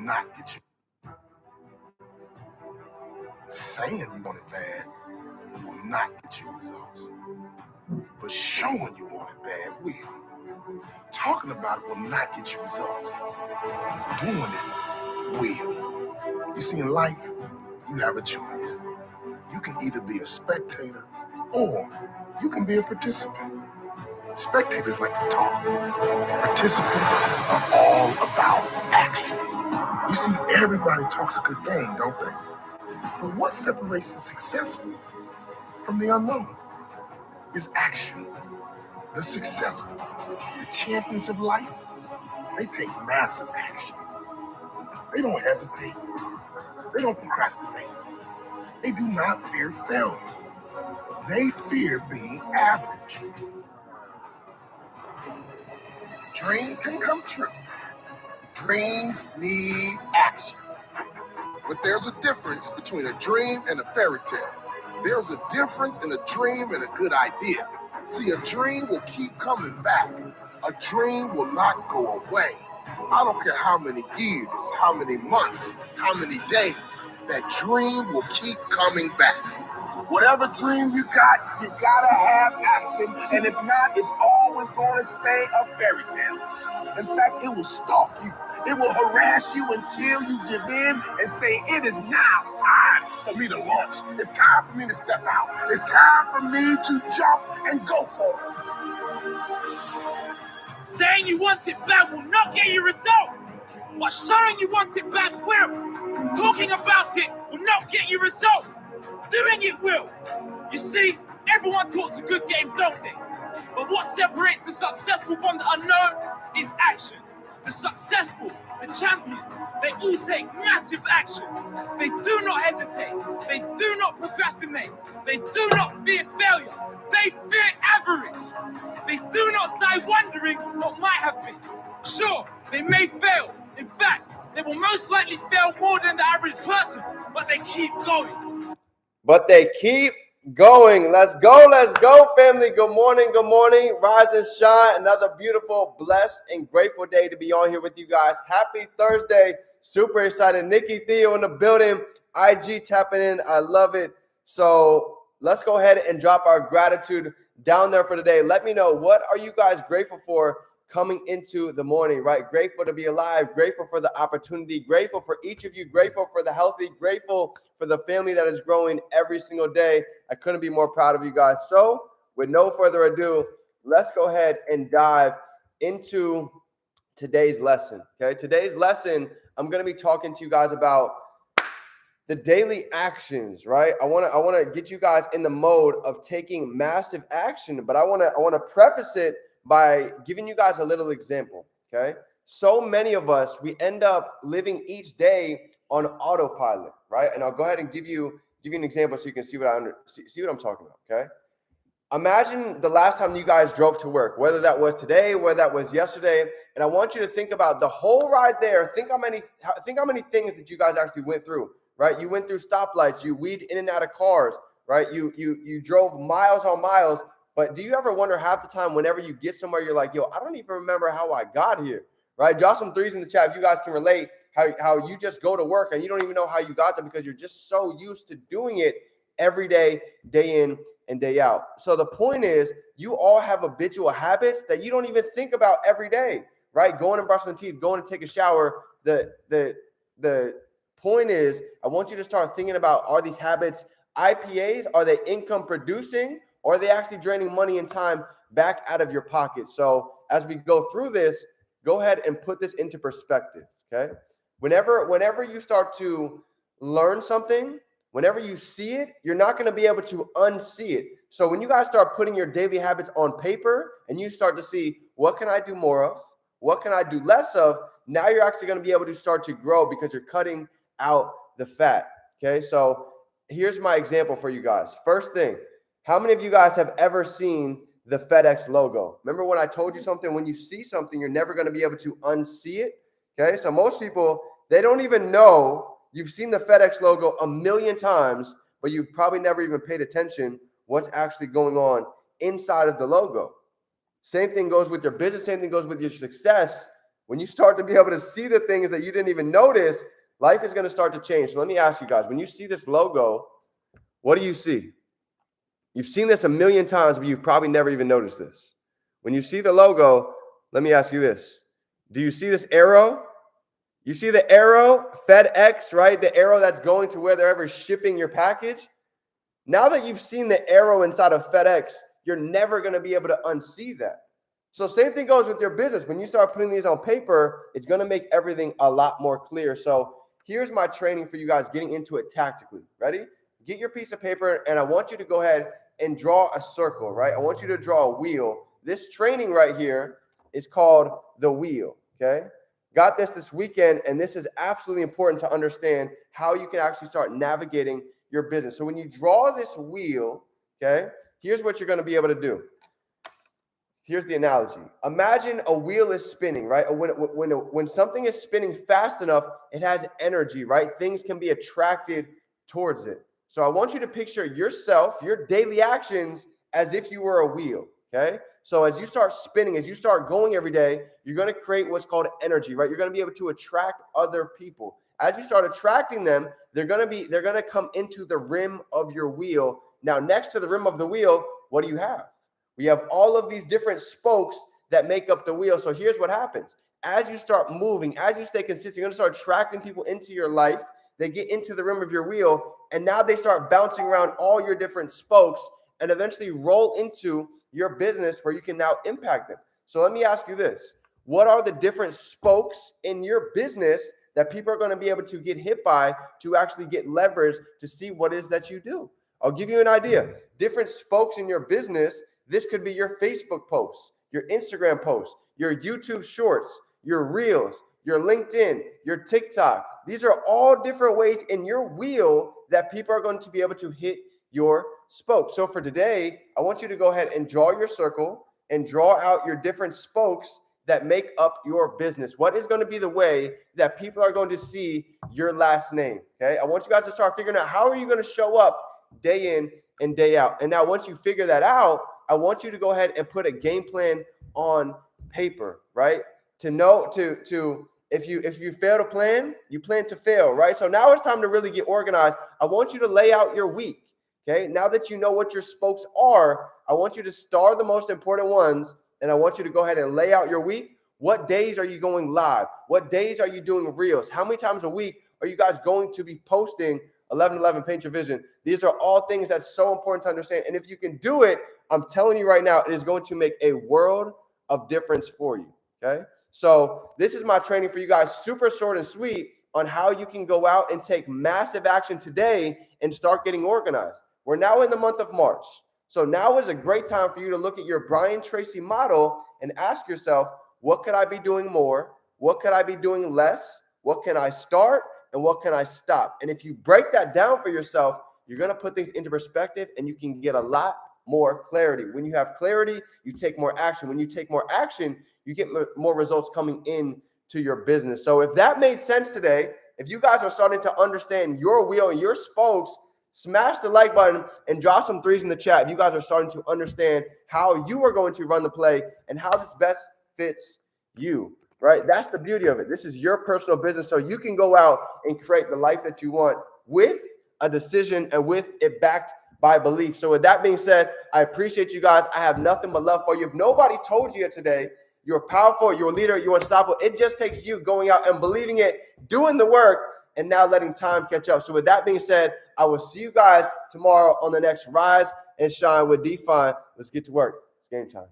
not get you. Saying you want it bad will not get you results. But showing you want it bad will. Talking about it will not get you results. Doing it will. You see, in life, you have a choice. You can either be a spectator or you can be a participant. Spectators like to talk. Participants are all about action. You see, everybody talks a good game, don't they? But what separates the successful from the unknown is action. The successful, the champions of life, they take massive action. They don't hesitate. They don't procrastinate. They do not fear failure. They fear being average. Dreams can come true. Dreams need action. But there's a difference between a dream and a fairy tale. There's a difference in a dream and a good idea. See, a dream will keep coming back. A dream will not go away. I don't care how many years, how many months, how many days, that dream will keep coming back. Whatever dream you gotta have action, and if not, it's always gonna stay a fairy tale. In fact, it will stalk you. It will harass you until you give in and say, it is now time for me to launch. It's time for me to step out. It's time for me to jump and go for it. Saying you want it bad will not get you results, but showing you want it bad will. Talking about it will not get you results. Doing it will. You see, everyone talks a good game, don't they? But what separates the successful from the unknown is action. The successful, the champion, they all take massive action. They do not hesitate. They do not procrastinate. They do not fear failure. They fear average. They do not die wondering what might have been. Sure, they may fail. In fact, they will most likely fail more than the average person, but they keep going. But they keep going. Let's go, family. Good morning, rise and shine. Another beautiful, blessed, and grateful day to be on here with you guys. Happy Thursday. Super excited. Nikki Theo in the building. IG tapping in. I love it. So let's go ahead and drop our gratitude down there for today. Let me know, what are you guys grateful for coming into the morning, right? Grateful to be alive, grateful for the opportunity, grateful for each of you, grateful for the healthy, grateful for the family that is growing every single day. I couldn't be more proud of you guys. So with no further ado, let's go ahead and dive into today's lesson. Okay, today's lesson, I'm going to be talking to you guys about the daily actions, right? I want to get you guys in the mode of taking massive action, but I want to preface it by giving you guys a little example, okay? So many of us, we end up living each day on autopilot, right? And I'll go ahead and give you an example so you can see what I'm talking about, okay? Imagine the last time you guys drove to work, whether that was today, whether that was yesterday, and I want you to think about the whole ride there. Think how many things that you guys actually went through, right? You went through stoplights, you weaved in and out of cars, right? You drove miles on miles. But do you ever wonder half the time whenever you get somewhere, you're like, yo, I don't even remember how I got here, right? Drop some threes in the chat if you guys can relate how you just go to work and you don't even know how you got there because you're just so used to doing it every day, day in and day out. So the point is, you all have habitual habits that you don't even think about every day, right? Going and brushing the teeth, going to take a shower. The point is, I want you to start thinking about, are these habits IPAs? Are they income producing? Or are they actually draining money and time back out of your pocket? So as we go through this, go ahead and put this into perspective, okay? Whenever you start to learn something, whenever you see it, you're not going to be able to unsee it. So when you guys start putting your daily habits on paper and you start to see, what can I do more of? What can I do less of? Now you're actually going to be able to start to grow because you're cutting out the fat, okay? So here's my example for you guys. First thing, how many of you guys have ever seen the FedEx logo? Remember when I told you something? When you see something, you're never going to be able to unsee it. Okay, so most people, they don't even know. You've seen the FedEx logo a million times, but you've probably never even paid attention what's actually going on inside of the logo. Same thing goes with your business. Same thing goes with your success. when you start to be able to see the things that you didn't even notice, life is going to start to change. So let me ask you guys, when you see this logo, what do you see? You've seen this a million times, but you've probably never even noticed this. When you see the logo, let me ask you this. Do you see this arrow? You see the arrow, FedEx, right? The arrow that's going to where they're ever shipping your package. Now that you've seen the arrow inside of FedEx, you're never going to be able to unsee that. So same thing goes with your business. When you start putting these on paper, it's going to make everything a lot more clear. So here's my training for you guys getting into it tactically. Ready? Get your piece of paper, and I want you to go ahead and draw a circle, right? I want you to draw a wheel. This training right here is called the wheel, okay? Got this weekend, and this is absolutely important to understand how you can actually start navigating your business. So when you draw this wheel, okay, here's what you're going to be able to do. Here's the analogy. Imagine a wheel is spinning, right? When something is spinning fast enough, it has energy, right? Things can be attracted towards it. So I want you to picture yourself, your daily actions, as if you were a wheel, okay? So as you start spinning, as you start going every day, you're going to create what's called energy, right? You're going to be able to attract other people. As you start attracting them, they're going to come into the rim of your wheel. Now, next to the rim of the wheel, what do you have? We have all of these different spokes that make up the wheel. So here's what happens. As you start moving, as you stay consistent, you're going to start attracting people into your life. They get into the rim of your wheel, and now they start bouncing around all your different spokes and eventually roll into your business where you can now impact them. So let me ask you this. What are the different spokes in your business that people are going to be able to get hit by to actually get leverage to see what it is that you do? I'll give you an idea. Different spokes in your business. This could be your Facebook posts, your Instagram posts, your YouTube shorts, your reels, your LinkedIn, your TikTok. These are all different ways in your wheel that people are going to be able to hit your spoke. So for today, I want you to go ahead and draw your circle and draw out your different spokes that make up your business. What is going to be the way that people are going to see your last name? Okay. I want you guys to start figuring out how are you going to show up day in and day out. And now once you figure that out, I want you to go ahead and put a game plan on paper, right? To know if you fail to plan, you plan to fail, right? So now it's time to really get organized. I want you to lay out your week. Okay, now that you know what your spokes are, I want you to star the most important ones, and I want you to go ahead and lay out your week. What days are you going live? What days are you doing reels? How many times a week are you guys going to be posting 1111 Paint Your Vision? These are all things that's so important to understand. And if you can do it, I'm telling you right now, it is going to make a world of difference for you, okay? So this is my training for you guys, super short and sweet, on how you can go out and take massive action today and start getting organized. We're now in the month of March. So now is a great time for you to look at your Brian Tracy model and ask yourself, what could I be doing more? What could I be doing less? What can I start? And what can I stop? And if you break that down for yourself, you're going to put things into perspective and you can get a lot more clarity. When you have clarity, you take more action. When you take more action, you get more results coming in to your business. So if that made sense today, if you guys are starting to understand your wheel and your spokes, smash the like button and drop some threes in the chat. If you guys are starting to understand how you are going to run the play and how this best fits you, right? That's the beauty of it. This is your personal business. So you can go out and create the life that you want with a decision and with it backed by belief. So with that being said, I appreciate you guys. I have nothing but love for you. If nobody told you yet today, you're powerful, you're a leader, you're unstoppable. It just takes you going out and believing it, doing the work, and now letting time catch up. So with that being said, I will see you guys tomorrow on the next Rise and Shine with Define. Let's get to work. It's game time.